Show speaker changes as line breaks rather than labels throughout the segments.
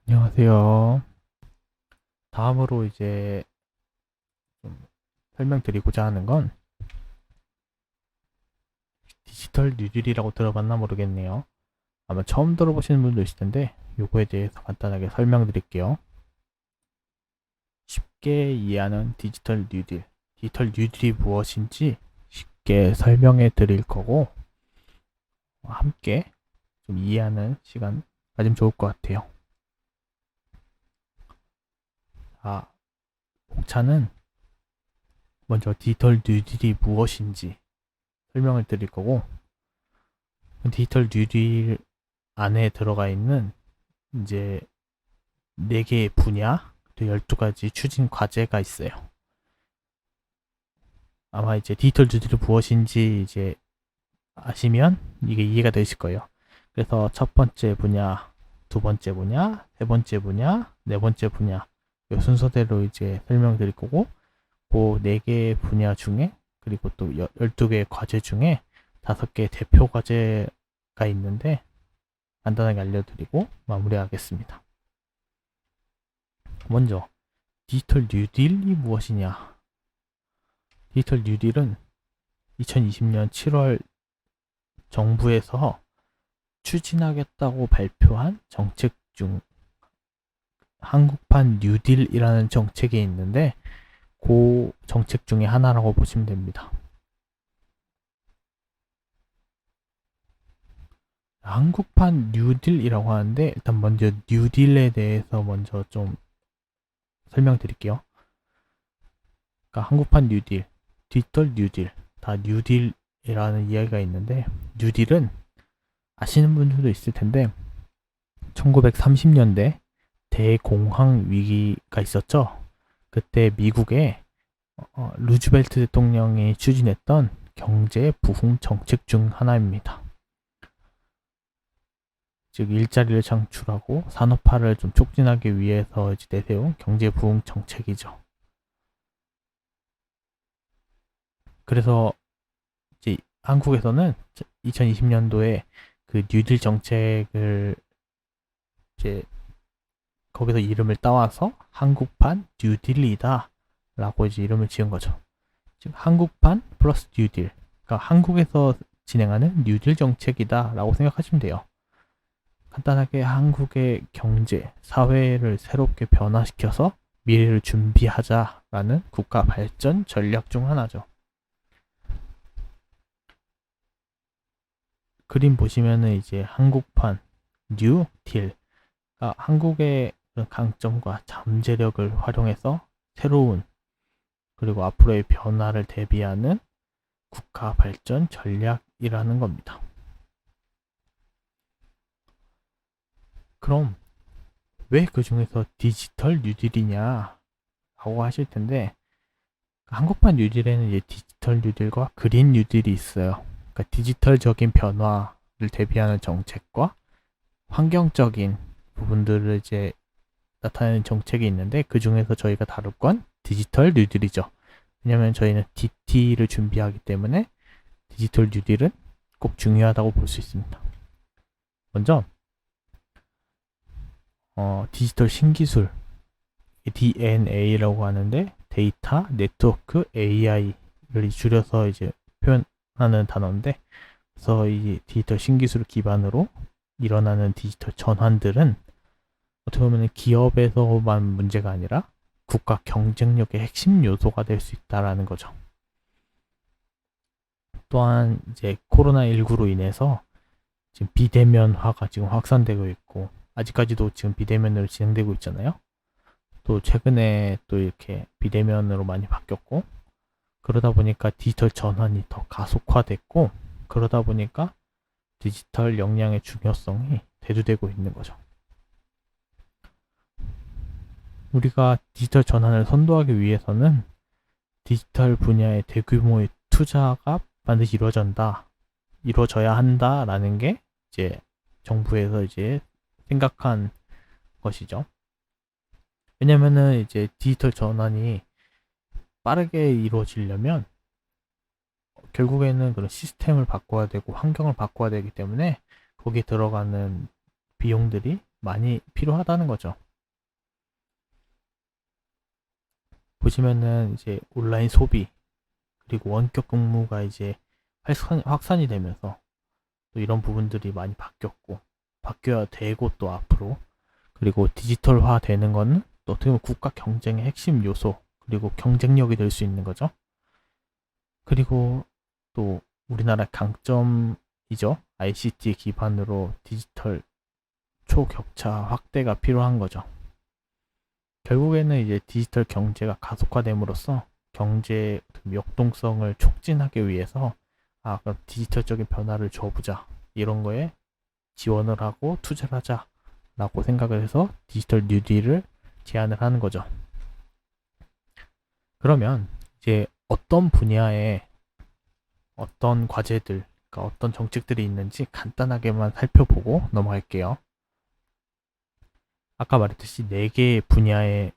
안녕하세요. 다음으로 이제 좀 설명드리고자 하는 건 디지털 뉴딜이라고 들어봤나 모르겠네요. 아마 처음 들어보시는 분도 있을 텐데 요거에 대해서 간단하게 설명드릴게요. 쉽게 이해하는 디지털 뉴딜. 디지털 뉴딜이 무엇인지 쉽게 설명해 드릴 거고 함께 좀 이해하는 시간 가지면 좋을 것 같아요. 공차는 먼저 디지털 뉴딜이 무엇인지 설명을 드릴 거고 디지털 뉴딜 안에 들어가 있는 이제 4개의 분야, 또 12가지 추진 과제가 있어요. 아마 이제 디지털 뉴딜이 무엇인지 이제 아시면 이게 이해가 되실 거예요. 그래서 첫 번째 분야, 두 번째 분야, 세 번째 분야, 네 번째 분야 이 순서대로 이제 설명드릴 거고 그 4개의 분야 중에 그리고 또 12개의 과제 중에 5개의 대표 과제가 있는데 간단하게 알려드리고 마무리하겠습니다. 먼저 디지털 뉴딜이 무엇이냐? 디지털 뉴딜은 2020년 7월 정부에서 추진하겠다고 발표한 정책 중 한국판 뉴딜이라는 정책이 있는데 그 정책 중에 하나라고 보시면 됩니다. 한국판 뉴딜이라고 하는데 일단 먼저 뉴딜에 대해서 먼저 좀 설명드릴게요. 그러니까 한국판 뉴딜, 디지털 뉴딜, 다 뉴딜이라는 이야기가 있는데 뉴딜은 아시는 분들도 있을 텐데 1930년대 대공황 위기가 있었죠. 그때 미국의 루즈벨트 대통령이 추진했던 경제 부흥 정책 중 하나입니다. 즉 일자리를 창출하고 산업화를 좀 촉진하기 위해서 이제 내세운 경제 부흥 정책이죠. 그래서 이제 한국에서는 2020년도에 그 뉴딜 정책을 이제 거기서 이름을 따와서 한국판 뉴딜이다 라고 이제 이름을 지은 거죠. 즉 한국판 플러스 뉴딜, 그러니까 한국에서 진행하는 뉴딜 정책이다 라고 생각하시면 돼요. 간단하게 한국의 경제, 사회를 새롭게 변화시켜서 미래를 준비하자라는 국가 발전 전략 중 하나죠. 그림 보시면은 이제 한국판 뉴 딜, 한국의 강점과 잠재력을 활용해서 새로운 그리고 앞으로의 변화를 대비하는 국가 발전 전략이라는 겁니다. 그럼 왜 그 중에서 디지털 뉴딜이냐 라고 하실 텐데 한국판 뉴딜에는 이제 디지털 뉴딜과 그린 뉴딜이 있어요. 그러니까 디지털적인 변화를 대비하는 정책과 환경적인 부분들을 이제 나타내는 정책이 있는데 그 중에서 저희가 다룰 건 디지털 뉴딜이죠. 왜냐면 저희는 DT를 준비하기 때문에 디지털 뉴딜은 꼭 중요하다고 볼 수 있습니다. 먼저 디지털 신기술 DNA라고 하는데 데이터, 네트워크, AI를 줄여서 이제 표현하는 단어인데 그래서 이 디지털 신기술을 기반으로 일어나는 디지털 전환들은 어떻게 보면 기업에서만 문제가 아니라 국가 경쟁력의 핵심 요소가 될 수 있다라는 거죠. 또한 이제 코로나19로 인해서 지금 비대면화가 지금 확산되고 있고 아직까지도 지금 비대면으로 진행되고 있잖아요. 또 최근에 또 이렇게 비대면으로 많이 바뀌었고 그러다 보니까 디지털 전환이 더 가속화됐고 그러다 보니까 디지털 역량의 중요성이 대두되고 있는 거죠. 우리가 디지털 전환을 선도하기 위해서는 디지털 분야의 대규모의 투자가 반드시 이루어져야 한다라는 게 이제 정부에서 이제 생각한 것이죠. 왜냐면은 이제 디지털 전환이 빠르게 이루어지려면 결국에는 그런 시스템을 바꿔야 되고 환경을 바꿔야 되기 때문에 거기에 들어가는 비용들이 많이 필요하다는 거죠. 보시면은 이제 온라인 소비 그리고 원격 근무가 이제 확산이 되면서 또 이런 부분들이 많이 바뀌어야 되고 또 앞으로 그리고 디지털화 되는 거는 또 어떻게 보면 국가 경쟁의 핵심 요소 그리고 경쟁력이 될 수 있는 거죠. 그리고 또 우리나라 강점이죠. ICT 기반으로 디지털 초격차 확대가 필요한 거죠. 결국에는 이제 디지털 경제가 가속화됨으로써 경제 역동성을 촉진하기 위해서 그럼 디지털적인 변화를 줘보자 이런 거에 지원을 하고 투자를 하자 라고 생각을 해서 디지털 뉴딜을 제안을 하는 거죠. 그러면 이제 어떤 분야에 어떤 과제들, 그러니까 어떤 정책들이 있는지 간단하게만 살펴보고 넘어갈게요. 아까 말했듯이 4개의 분야에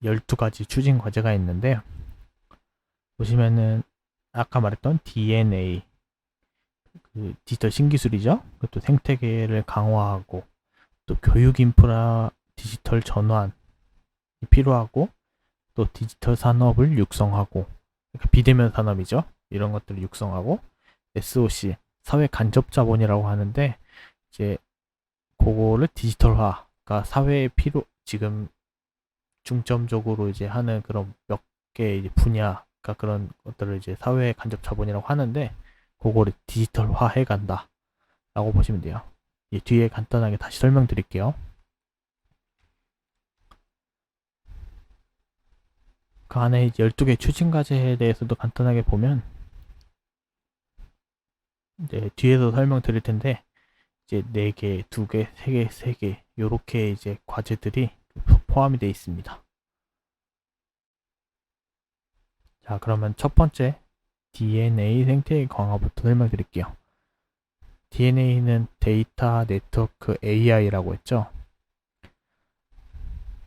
12가지 추진 과제가 있는데 보시면은 아까 말했던 DNA, 그 디지털 신기술이죠. 그것도 생태계를 강화하고 또 교육 인프라 디지털 전환이 필요하고 또 디지털 산업을 육성하고 그러니까 비대면 산업이죠. 이런 것들을 육성하고 SOC 사회 간접 자본이라고 하는데 이제 그거를 디지털화 그러니까 사회의 지금 중점적으로 이제 하는 그런 몇 개의 분야 그러니까 그런 것들을 이제 사회 간접 자본이라고 하는데 그거를 디지털화 해간다 라고 보시면 돼요. 이 뒤에 간단하게 다시 설명드릴게요. 그 안에 이제 12개 추진 과제에 대해서도 간단하게 보면 이제 뒤에서 설명드릴 텐데 이제 4개, 2개, 3개, 3개 요렇게 이제 과제들이 포함이 되어 있습니다. 자, 그러면 첫 번째 DNA 생태계 강화부터 설명드릴게요. DNA는 데이터 네트워크 AI라고 했죠.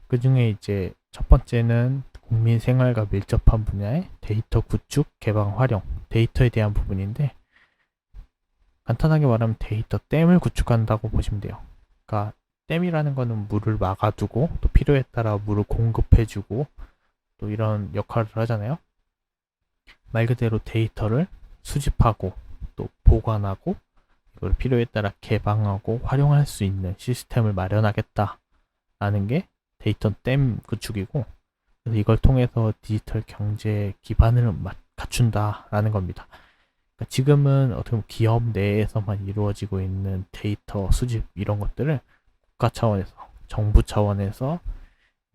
그 중에 이제 첫 번째는 국민 생활과 밀접한 분야의 데이터 구축, 개방, 활용, 데이터에 대한 부분인데 간단하게 말하면 데이터 댐을 구축한다고 보시면 돼요. 그러니까 댐이라는 거는 물을 막아두고 또 필요에 따라 물을 공급해주고 또 이런 역할을 하잖아요. 말 그대로 데이터를 수집하고 또 보관하고 이걸 필요에 따라 개방하고 활용할 수 있는 시스템을 마련하겠다라는 게 데이터 댐 구축이고 그래서 이걸 통해서 디지털 경제 기반을 갖춘다라는 겁니다. 그러니까 지금은 어떻게 보면 기업 내에서만 이루어지고 있는 데이터 수집 이런 것들을 국가 차원에서 정부 차원에서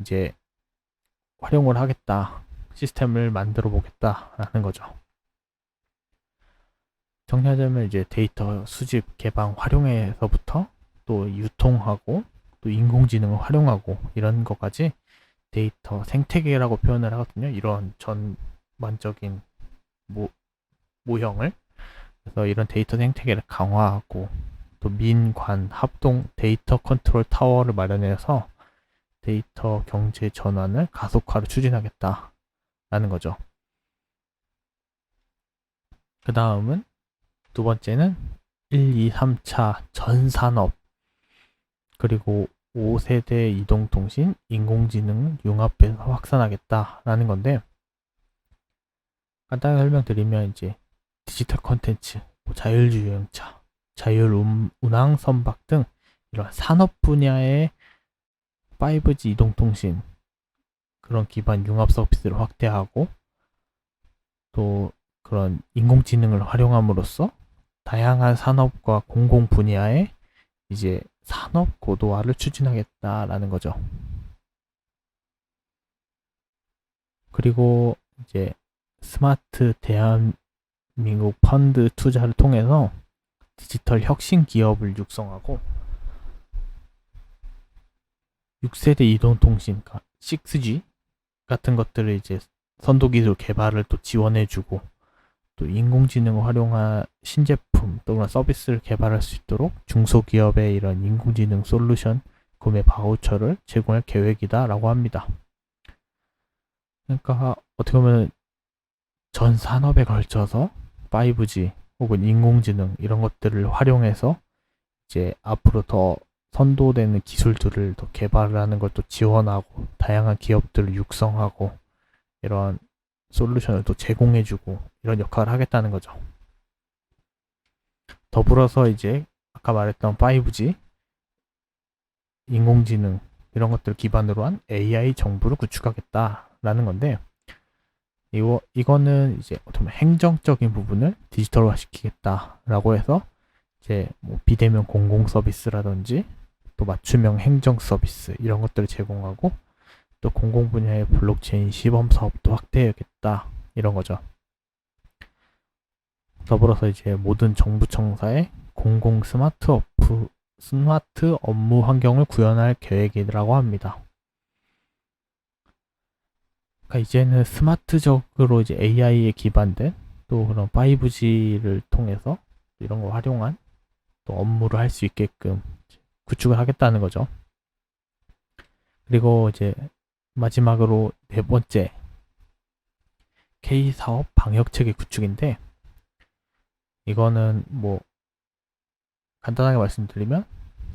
이제 활용을 하겠다 시스템을 만들어 보겠다라는 거죠. 정리하자면 이제 데이터 수집, 개방, 활용에서부터 또 유통하고 또 인공지능을 활용하고 이런 것까지 데이터 생태계라고 표현을 하거든요. 이런 전반적인 모형을 그래서 이런 데이터 생태계를 강화하고 또 민관 합동 데이터 컨트롤 타워를 마련해서 데이터 경제 전환을 가속화로 추진하겠다라는 거죠. 그 다음은 두 번째는 1, 2, 3차 전산업 그리고 5세대 이동통신, 인공지능 융합해서 확산하겠다라는 건데 간단하게 설명드리면 이제 디지털 콘텐츠, 자율주행차, 자율운항 선박 등 이런 산업 분야의 5G 이동통신 그런 기반 융합 서비스를 확대하고 또 그런 인공지능을 활용함으로써 다양한 산업과 공공 분야의 이제 산업 고도화를 추진하겠다라는 거죠. 그리고 이제 스마트 대한민국 펀드 투자를 통해서 디지털 혁신 기업을 육성하고 6세대 이동통신, 6G 같은 것들을 이제 선도기술 개발을 또 지원해주고 또 인공지능을 활용한 신제품 또는 서비스를 개발할 수 있도록 중소기업의 이런 인공지능 솔루션 구매 바우처를 제공할 계획이다 라고 합니다. 그러니까 어떻게 보면 전 산업에 걸쳐서 5G 혹은 인공지능 이런 것들을 활용해서 이제 앞으로 더 선도되는 기술들을 더 개발하는 걸 또 지원하고 다양한 기업들을 육성하고 이런 솔루션을 또 제공해주고 이런 역할을 하겠다는 거죠. 더불어서 이제 아까 말했던 5G, 인공지능 이런 것들 기반으로 한 AI 정부를 구축하겠다라는 건데 이거는 이제 어떻게 보면 행정적인 부분을 디지털화 시키겠다라고 해서 이제 뭐 비대면 공공 서비스라든지 또 맞춤형 행정 서비스 이런 것들을 제공하고 또 공공 분야의 블록체인 시범 사업도 확대해야겠다 이런 거죠. 더불어서 이제 모든 정부청사에 공공 스마트 업무 환경을 구현할 계획이라고 합니다. 그러니까 이제는 스마트적으로 이제 AI에 기반된 또 그런 5G를 통해서 이런 걸 활용한 또 업무를 할 수 있게끔 구축을 하겠다는 거죠. 그리고 이제 마지막으로 네 번째 K사업 방역체계 구축인데 이거는 뭐 간단하게 말씀드리면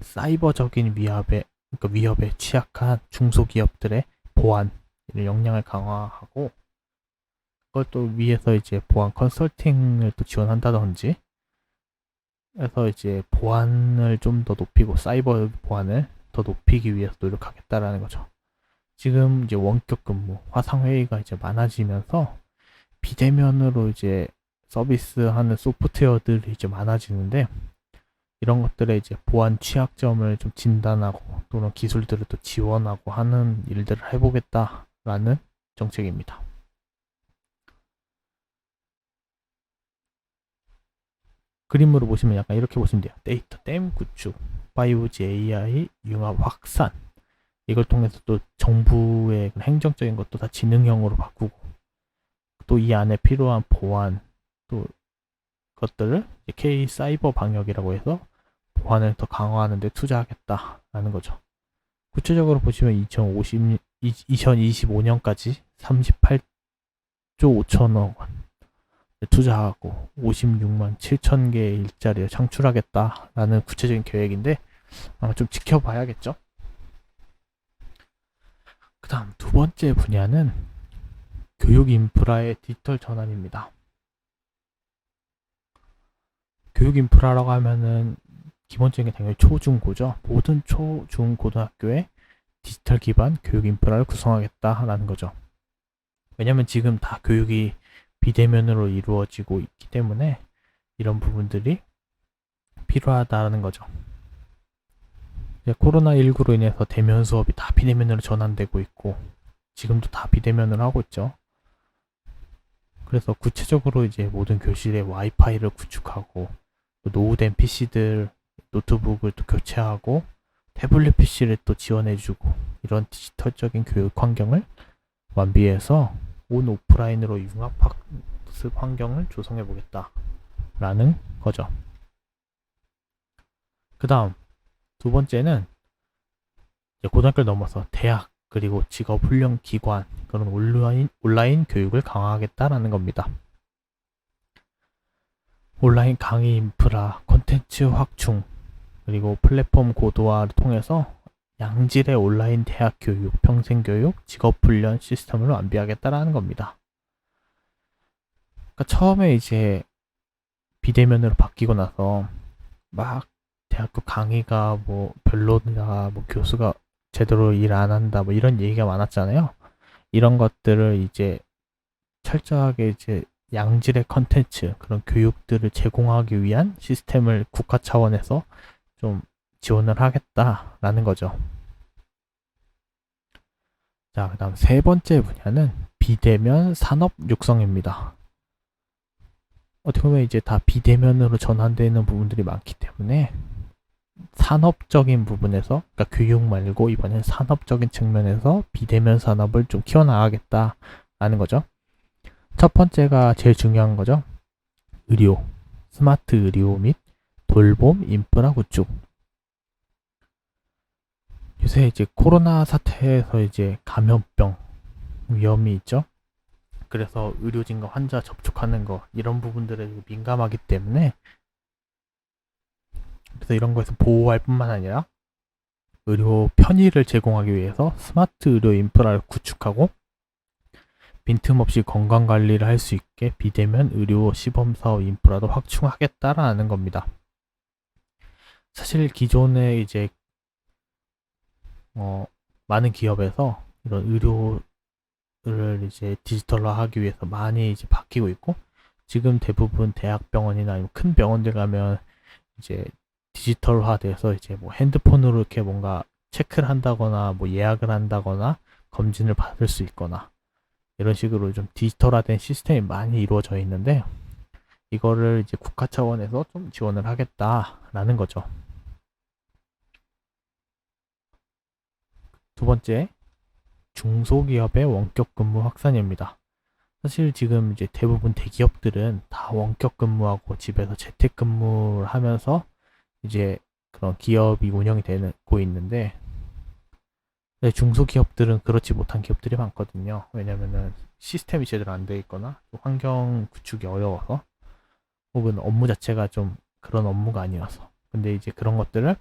사이버적인 위협에 취약한 중소기업들의 보안 역량을 강화하고 그걸 또 위해서 이제 보안 컨설팅을 또 지원한다든지 해서 이제 보안을 좀 더 높이고 사이버 보안을 더 높이기 위해서 노력하겠다라는 거죠. 지금 이제 원격 근무, 화상 회의가 이제 많아지면서 비대면으로 이제 서비스하는 소프트웨어들이 이제 많아지는데 이런 것들의 이제 보안 취약점을 좀 진단하고 또는 기술들을 또 지원하고 하는 일들을 해보겠다라는 정책입니다. 그림으로 보시면 약간 이렇게 보시면 돼요. 데이터 댐 구축, 5G AI 융합 확산 이걸 통해서 또 정부의 행정적인 것도 다 지능형으로 바꾸고 또 이 안에 필요한 보안 또 것들을 K 사이버 방역이라고 해서 보안을 더 강화하는 데 투자하겠다라는 거죠. 구체적으로 보시면 2025년까지 38조 5천억 원 투자하고 56만 7천 개의 일자리를 창출하겠다라는 구체적인 계획인데 좀 지켜봐야겠죠. 그 다음 두 번째 분야는 교육 인프라의 디지털 전환입니다. 교육 인프라라고 하면은 기본적인 게 당연히 초중고죠. 모든 초중고등학교에 디지털 기반 교육 인프라를 구성하겠다라는 거죠. 왜냐면 지금 다 교육이 비대면으로 이루어지고 있기 때문에 이런 부분들이 필요하다는 거죠. 코로나19로 인해서 대면 수업이 다 비대면으로 전환되고 있고 지금도 다 비대면으로 하고 있죠. 그래서 구체적으로 이제 모든 교실에 와이파이를 구축하고 노후된 PC들, 노트북을 또 교체하고 태블릿 PC를 또 지원해주고 이런 디지털적인 교육 환경을 완비해서 온 오프라인으로 융합 학습 환경을 조성해 보겠다라는 거죠. 그 다음 두 번째는 고등학교를 넘어서 대학 그리고 직업훈련기관 그런 온라인 교육을 강화하겠다라는 겁니다. 온라인 강의 인프라, 콘텐츠 확충 그리고 플랫폼 고도화를 통해서 양질의 온라인 대학 교육, 평생교육, 직업훈련 시스템을 완비하겠다라는 겁니다. 그러니까 처음에 이제 비대면으로 바뀌고 나서 막 대학교 강의가 뭐 별로다, 뭐 교수가 제대로 일 안 한다, 뭐 이런 얘기가 많았잖아요. 이런 것들을 이제 철저하게 이제 양질의 컨텐츠, 그런 교육들을 제공하기 위한 시스템을 국가 차원에서 좀 지원을 하겠다라는 거죠. 자, 그 다음 세 번째 분야는 비대면 산업 육성입니다. 어떻게 보면 이제 다 비대면으로 전환되는 부분들이 많기 때문에 산업적인 부분에서, 그러니까 교육 말고 이번엔 산업적인 측면에서 비대면 산업을 좀 키워나가겠다라는 거죠. 첫 번째가 제일 중요한 거죠. 의료, 스마트 의료 및 돌봄 인프라 구축. 요새 이제 코로나 사태에서 이제 감염병 위험이 있죠. 그래서 의료진과 환자 접촉하는 거 이런 부분들에 민감하기 때문에 그래서 이런 거에서 보호할 뿐만 아니라 의료 편의를 제공하기 위해서 스마트 의료 인프라를 구축하고 빈틈없이 건강관리를 할 수 있게 비대면 의료 시범사업 인프라도 확충하겠다라는 겁니다. 사실 기존에 이제 많은 기업에서 이런 의료를 이제 디지털화하기 위해서 많이 이제 바뀌고 있고, 지금 대부분 대학병원이나 아니면 큰 병원들 가면 이제 디지털화돼서 이제 뭐 핸드폰으로 이렇게 뭔가 체크를 한다거나 뭐 예약을 한다거나 검진을 받을 수 있거나 이런 식으로 좀 디지털화된 시스템이 많이 이루어져 있는데, 이거를 이제 국가 차원에서 좀 지원을 하겠다라는 거죠. 두 번째, 중소기업의 원격 근무 확산입니다. 사실 지금 이제 대부분 대기업들은 다 원격 근무하고 집에서 재택 근무를 하면서 이제 그런 기업이 운영이 되고 있는데, 중소기업들은 그렇지 못한 기업들이 많거든요. 왜냐면은 시스템이 제대로 안 돼 있거나 환경 구축이 어려워서, 혹은 업무 자체가 좀 그런 업무가 아니어서. 근데 이제 그런 것들을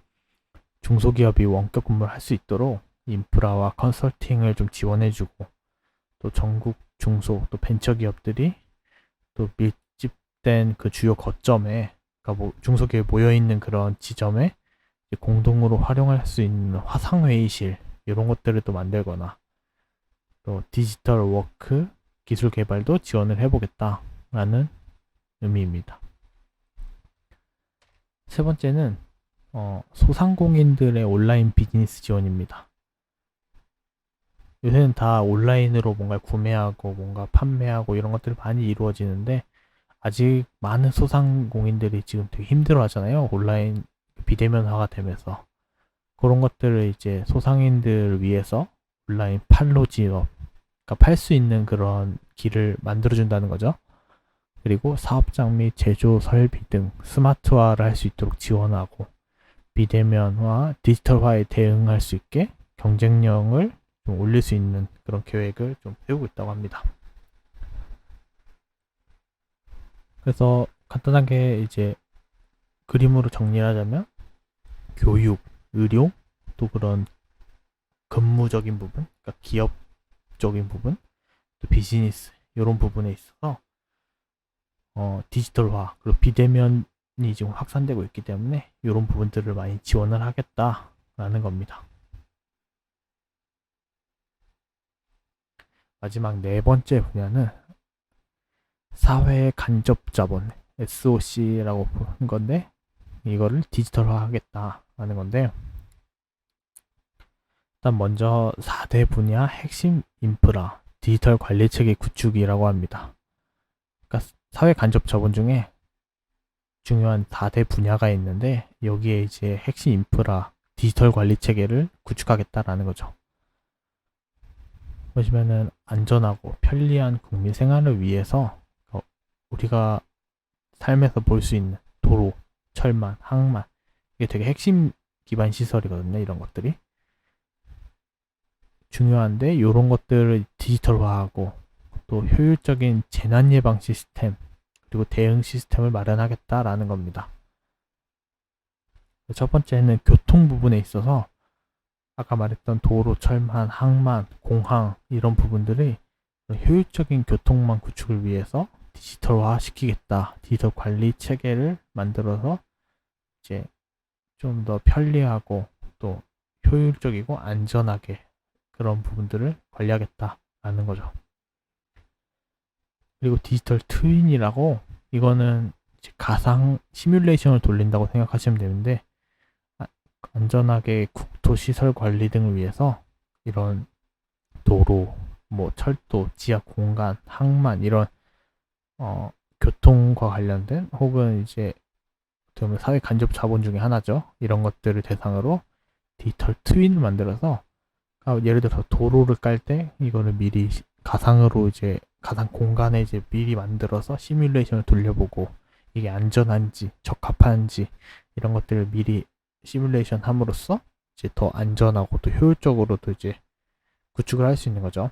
중소기업이 원격 근무를 할 수 있도록 인프라와 컨설팅을 좀 지원해주고, 또 전국 중소 또 벤처기업들이 또 밀집된 그 주요 거점에, 그러니까 뭐 중소기업이 모여있는 그런 지점에 공동으로 활용할 수 있는 화상회의실 이런 것들을 또 만들거나, 또 디지털 워크 기술 개발도 지원을 해보겠다라는 의미입니다. 세 번째는 소상공인들의 온라인 비즈니스 지원입니다. 요새는 다 온라인으로 뭔가 구매하고 뭔가 판매하고 이런 것들이 많이 이루어지는데, 아직 많은 소상공인들이 지금 되게 힘들어 하잖아요. 온라인 비대면화가 되면서. 그런 것들을 이제 소상인들을 위해서 온라인 판로 지원, 그러니까 팔 수 있는 그런 길을 만들어준다는 거죠. 그리고 사업장 및 제조 설비 등 스마트화를 할 수 있도록 지원하고, 비대면화, 디지털화에 대응할 수 있게 경쟁력을 좀 올릴 수 있는 그런 계획을 좀 세우고 있다고 합니다. 그래서 간단하게 이제 그림으로 정리를 하자면, 교육, 의료, 또 그런 근무적인 부분, 그러니까 기업적인 부분, 또 비즈니스 이런 부분에 있어서 디지털화 그리고 비대면이 지금 확산되고 있기 때문에 이런 부분들을 많이 지원을 하겠다라는 겁니다. 마지막 네 번째 분야는 사회 간접 자본 SOC라고 부르는 건데, 이거를 디지털화 하겠다라는 건데, 일단 먼저 4대 분야 핵심 인프라 디지털 관리 체계 구축이라고 합니다. 그러니까 사회 간접 자본 중에 중요한 4대 분야가 있는데, 여기에 이제 핵심 인프라 디지털 관리 체계를 구축하겠다라는 거죠. 보시면은 안전하고 편리한 국민 생활을 위해서 우리가 삶에서 볼 수 있는 도로, 철만, 항만, 이게 되게 핵심 기반 시설이거든요. 이런 것들이 중요한데, 이런 것들을 디지털화하고 또 효율적인 재난 예방 시스템 그리고 대응 시스템을 마련하겠다라는 겁니다. 첫 번째는 교통 부분에 있어서 아까 말했던 도로, 철만, 항만, 공항 이런 부분들이 효율적인 교통망 구축을 위해서 디지털화 시키겠다. 디지털 관리 체계를 만들어서 이제 좀 더 편리하고 또 효율적이고 안전하게 그런 부분들을 관리하겠다라는 거죠. 그리고 디지털 트윈이라고, 이거는 이제 가상 시뮬레이션을 돌린다고 생각하시면 되는데, 안전하게 국토 시설 관리 등을 위해서 이런 도로, 뭐 철도, 지하 공간, 항만 이런 교통과 관련된, 혹은 이제 사회 간접 자본 중에 하나죠. 이런 것들을 대상으로 디지털 트윈을 만들어서, 예를 들어서 도로를 깔 때 이거를 미리 가상으로 이제 가상 공간에 이제 미리 만들어서 시뮬레이션을 돌려보고, 이게 안전한지 적합한지 이런 것들을 미리 시뮬레이션 함으로써 이제 더 안전하고 또 효율적으로도 이제 구축을 할 수 있는 거죠.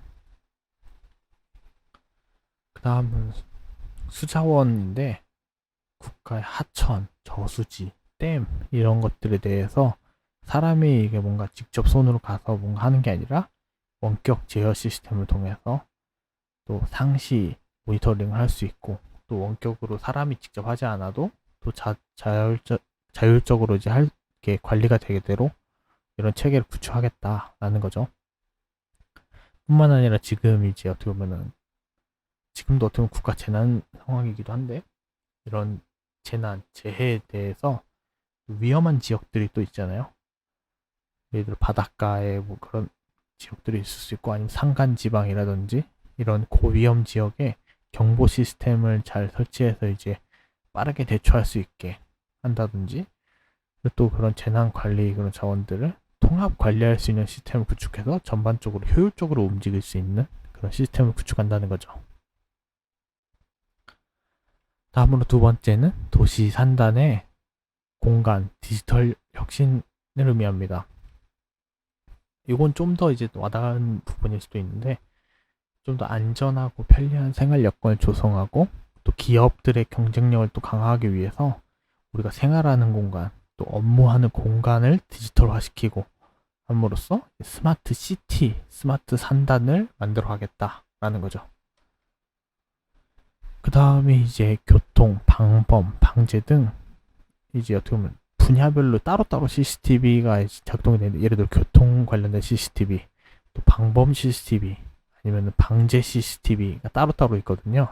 그 다음은 수자원인데, 국가의 하천, 저수지, 댐 이런 것들에 대해서 사람이 이게 뭔가 직접 손으로 가서 뭔가 하는 게 아니라 원격 제어 시스템을 통해서 또 상시 모니터링을 할 수 있고, 또 원격으로 사람이 직접 하지 않아도 또 자율적으로 이제 게 관리가 되게대로 이런 체계를 구축하겠다라는 거죠. 뿐만 아니라 지금 이제 어떻게 보면은 지금도 어떻게 보면 국가 재난 상황이기도 한데, 이런 재난, 재해에 대해서 위험한 지역들이 또 있잖아요. 예를 들어 바닷가에 뭐 그런 지역들이 있을 수 있고, 아니면 산간 지방이라든지 이런 고위험 지역에 경보 시스템을 잘 설치해서 이제 빠르게 대처할 수 있게 한다든지, 또 그런 재난 관리 그런 자원들을 통합 관리할 수 있는 시스템을 구축해서 전반적으로 효율적으로 움직일 수 있는 그런 시스템을 구축한다는 거죠. 다음으로 두 번째는 도시 산단의 공간, 디지털 혁신을 의미합니다. 이건 좀 더 이제 와닿은 부분일 수도 있는데, 좀 더 안전하고 편리한 생활 여건을 조성하고, 또 기업들의 경쟁력을 또 강화하기 위해서 우리가 생활하는 공간, 또 업무하는 공간을 디지털화시키고 함으로써 스마트 시티, 스마트 산단을 만들어 가겠다라는 거죠. 그 다음에 이제 교통, 방범, 방제 등 이제 어떻게 보면 분야별로 따로따로 CCTV가 작동이 되는데, 예를 들어 교통 관련된 CCTV, 또 방범 CCTV, 아니면 방제 CCTV가 따로따로 있거든요.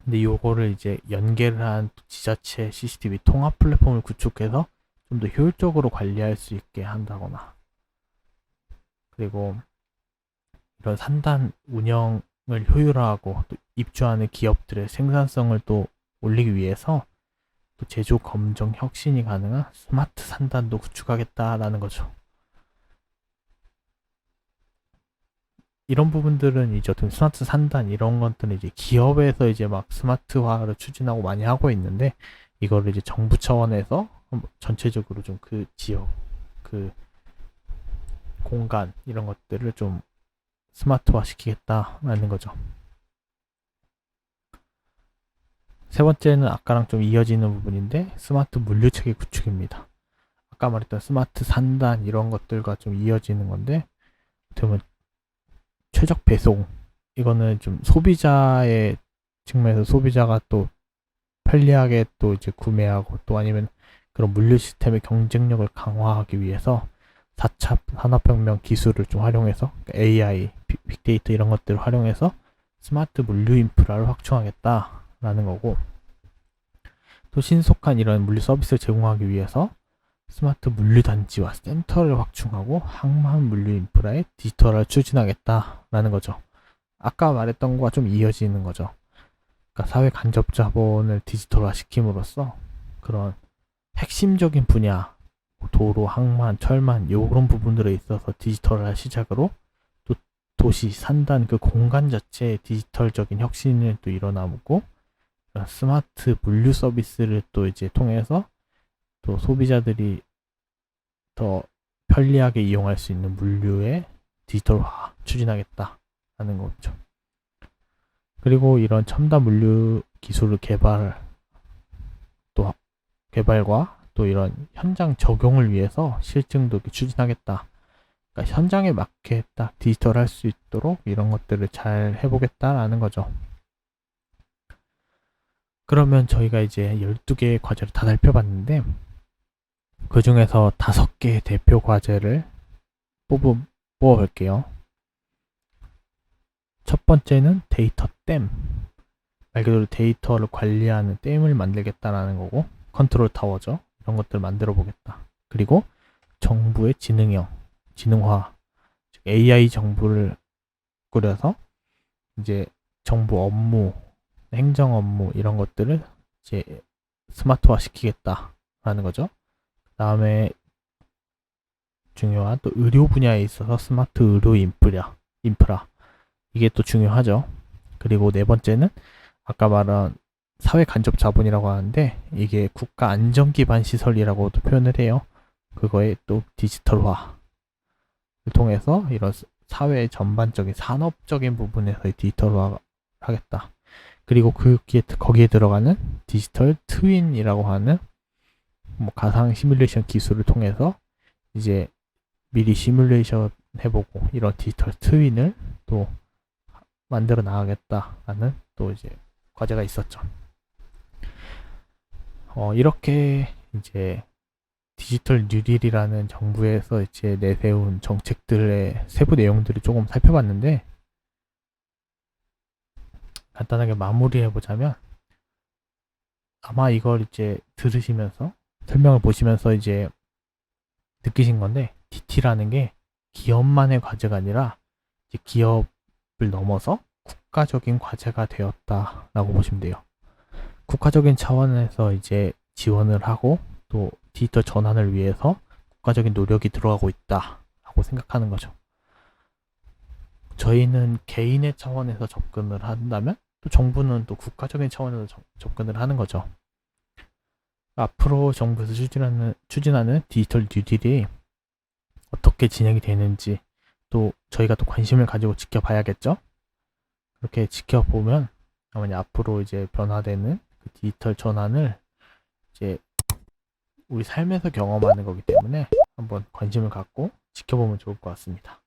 근데 요거를 이제 연계를 한 지자체 CCTV 통합 플랫폼을 구축해서 좀 더 효율적으로 관리할 수 있게 한다거나, 그리고 이런 산단 운영을 효율화하고 또 입주하는 기업들의 생산성을 또 올리기 위해서 또 제조 검정 혁신이 가능한 스마트 산단도 구축하겠다라는 거죠. 이런 부분들은 이제 어떤 스마트 산단 이런 것들은 이제 기업에서 이제 막 스마트화를 추진하고 많이 하고 있는데, 이거를 이제 정부 차원에서 전체적으로 좀 그 지역, 그 공간 이런 것들을 좀 스마트화 시키겠다라는 거죠. 세 번째는 아까랑 좀 이어지는 부분인데, 스마트 물류체계 구축입니다. 아까 말했던 스마트 산단 이런 것들과 좀 이어지는 건데, 어떻게 최적 배송, 이거는 좀 소비자의 측면에서 소비자가 또 편리하게 또 이제 구매하고, 또 아니면 그런 물류 시스템의 경쟁력을 강화하기 위해서 4차 산업혁명 기술을 좀 활용해서, AI, 빅데이터 이런 것들을 활용해서 스마트 물류 인프라를 확충하겠다라는 거고, 또 신속한 이런 물류 서비스를 제공하기 위해서 스마트 물류 단지와 센터를 확충하고 항만 물류 인프라의 디지털화를 추진하겠다라는 거죠. 아까 말했던 거와 좀 이어지는 거죠. 그러니까 사회 간접 자본을 디지털화 시킴으로써 그런 핵심적인 분야, 도로, 항만, 철만 이런 부분들에 있어서 디지털화 시작으로 또 도시, 산단 그 공간 자체의 디지털적인 혁신을 또 일어나고, 스마트 물류 서비스를 또 이제 통해서 또 소비자들이 더 편리하게 이용할 수 있는 물류의 디지털화 추진하겠다라는 거죠. 그리고 이런 첨단 물류 기술을 개발과 또 이런 현장 적용을 위해서 실증도 추진하겠다. 그러니까 현장에 맞게 딱 디지털 할 수 있도록 이런 것들을 잘 해보겠다라는 거죠. 그러면 저희가 이제 12개의 과제를 다 살펴봤는데, 그 중에서 5개의 대표 과제를 뽑아볼게요. 첫 번째는 데이터 댐. 말 그대로 데이터를 관리하는 댐을 만들겠다라는 거고, 컨트롤 타워죠. 이런 것들을 만들어 보겠다. 그리고 정부의 지능화, 즉 AI 정부를 꾸려서 이제 정부 업무, 행정 업무 이런 것들을 이제 스마트화 시키겠다라는 거죠. 그 다음에 중요한 또 의료 분야에 있어서 스마트 의료 인프라 이게 또 중요하죠. 그리고 네 번째는 아까 말한 사회 간접 자본이라고 하는데, 이게 국가 안전 기반 시설이라고도 표현을 해요. 그거의 또 디지털화를 통해서 이런 사회 전반적인 산업적인 부분에서의 디지털화 하겠다. 그리고 거기에 들어가는 디지털 트윈이라고 하는 뭐 가상 시뮬레이션 기술을 통해서 이제 미리 시뮬레이션 해보고 이런 디지털 트윈을 또 만들어 나가겠다라는 또 이제 과제가 있었죠. 이렇게 이제 디지털 뉴딜이라는 정부에서 이제 내세운 정책들의 세부 내용들을 조금 살펴봤는데, 간단하게 마무리해 보자면, 아마 이걸 이제 들으시면서 설명을 보시면서 이제 느끼신 건데, DT라는 게 기업만의 과제가 아니라 이제 기업을 넘어서 국가적인 과제가 되었다라고 보시면 돼요. 국가적인 차원에서 이제 지원을 하고 또 디지털 전환을 위해서 국가적인 노력이 들어가고 있다라고 생각하는 거죠. 저희는 개인의 차원에서 접근을 한다면 또 정부는 또 국가적인 차원에서 접근을 하는 거죠. 앞으로 정부에서 추진하는 디지털 뉴딜이 어떻게 진행이 되는지 또 저희가 또 관심을 가지고 지켜봐야겠죠. 그렇게 지켜보면 아마 앞으로 이제 변화되는 그 디지털 전환을 이제 우리 삶에서 경험하는 거기 때문에 한번 관심을 갖고 지켜보면 좋을 것 같습니다.